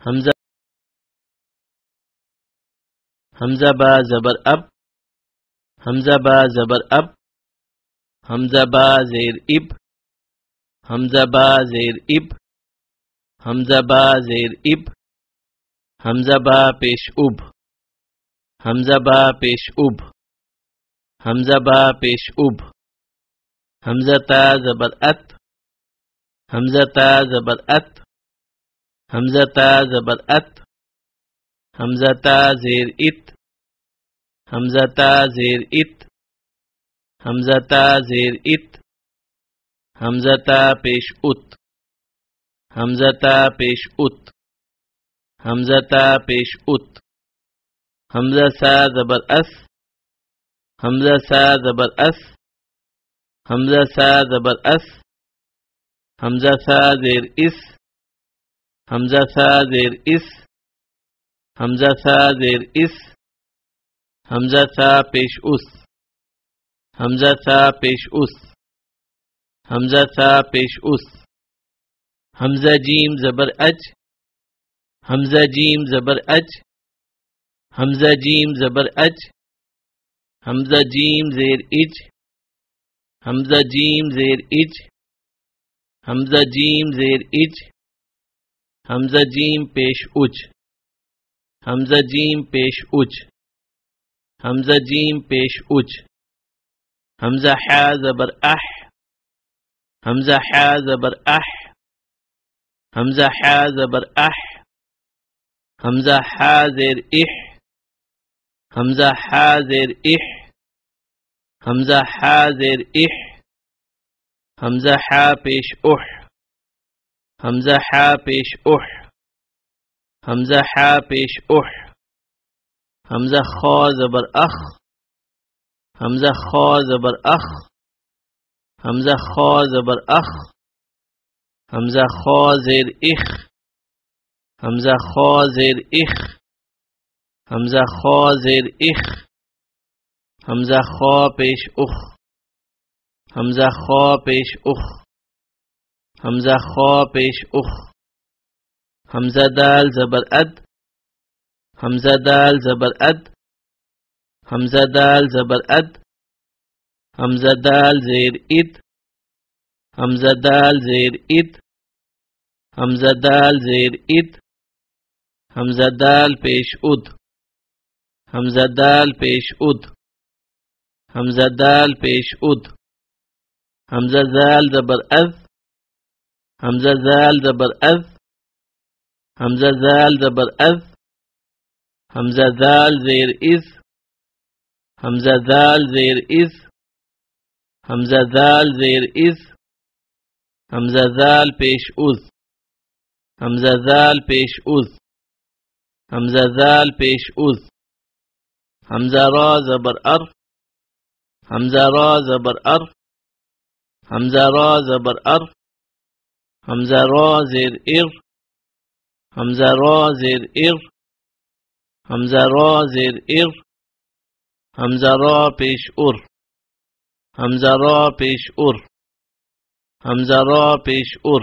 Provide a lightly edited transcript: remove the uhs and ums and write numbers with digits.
हमजा हमजा बा ज़बर अब, हमजा बा ज़बर अब, हमजा बा ज़ेर इब, हमजा बा ज़ेर इब, हमजा बा ज़ेर इब, हमजा बा पेश उब, हमजा बा पेश उब, हमजा बा पेश उब, हमजा ता ज़बर अत, हमजा ता ज़बर अत, हमजा ता ज़बर अत, हमजा ता ज़ेर इत, हमजा ता ज़ेर इत, हमजा ता ज़ेर इत, हमजा ता पेश उत, हमजा ता पेश उत, हमजा ता पेश उत, हमजा सा ज़बर अस, हमजा सा ज़बर अस, हमजा सा ज़बर अस, हमजा सा ज़ेर इस, हमजा सा ज़ेर इस, हमजा सा ज़ेर इस, हमजा सा पेश उस, हमजा सा पेश उस, हमजा सा पेश उस, हमजा जीम ज़बर अज, हमजा जीम ज़बर अज, हमजा जीम ज़बर अज, हमजा जीम ज़ेर इज, हमजा जीम ज़ेर इज, हमजा जीम ज़ेर इज, हमजा जीम पेश उज, हमजा जीम पेश उज, हमजा जीम पेश उज, हमजा हा ज़बर अह, हमजा हा ज़बर अह, हमजा हा ज़बर अह, हमजा हा ज़ेर इह, हमजा हा ज़ेर इह, हमजा हा ज़ेर इह, हमजा हा पेश उह, हमजा हा पेश उह, हमजा हा पेश उह, हमजा खा ज़बर अख, हमजा खा ज़बर अख, हमजा खा ज़बर अख, हमजा खा ज़ेर इख, हमजा खा ज़ेर इख, हमजा खा ज़ेर इख, हमजा खा पेश उख, हमजा खा पेश उख, हमजा खा पेश उख, हमजा दाल ज़बर अद, हमजा दाल ज़बर अद, हमजा दाल ज़बर अद, हमजा दाल ज़ेर इद, हमजा दाल ज़ेर इद, हमजा दाल ज़ेर इद, हमजा दाल पेश उद, हमजा दाल पेश उद, हमजा दाल पेश उद, हमजा जाल ज़बर अज़, हमजा जाल ज़बर अज़, हमजा जाल ज़बर अज़, हमजा जाल ज़ेर इज़, हमजा जाल ज़ेर इज़, हमजा जाल ज़ेर इज़, हमजा जाल पेश उज़, हमजा जाल पेश उज़, हमजा जाल पेश उज़, हमजा रा ज़बर अर, हमजा रा ज़बर अर, हमजा रा ज़बर अर, हमजा रा ज़ेर इर, हमजा रा ज़ेर इर, हमजा रा ज़ेर इर, हमजा रा पेश उर, हमजा रा पेश उर, हमजा रा पेश उर,